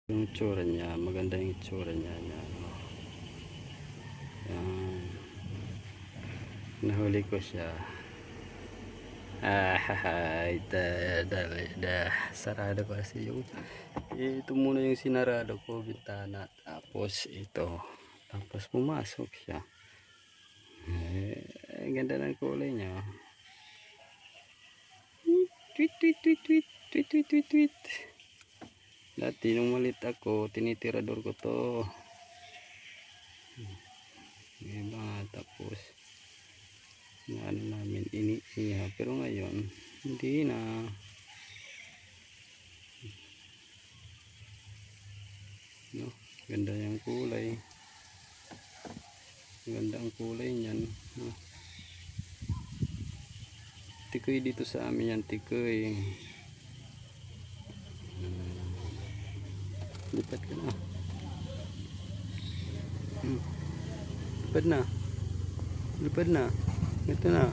Yung itsura niya, maganda yung itsura niya. Yan. Yan. Nahuli ko siya. Sarado ko kasi yung ito muna yung sinarado ko, bintana. Tapos ito. Tapos pumasok siya. Ganda ng kulay niya. Tweet, tweet, tweet, tweet, tweet, tweet, tweet, tweet. Dati nung malit ako, tinitirador ko to. Diba? Tapos ano namin, iniiha. Pero ngayon, hindi na. No? Ganda yung kulay. Ganda ang kulay niyan. No? Tikoy dito sa amin yan, tikoy. Lipat ka na. Lipad na. Lipad na. Ito na.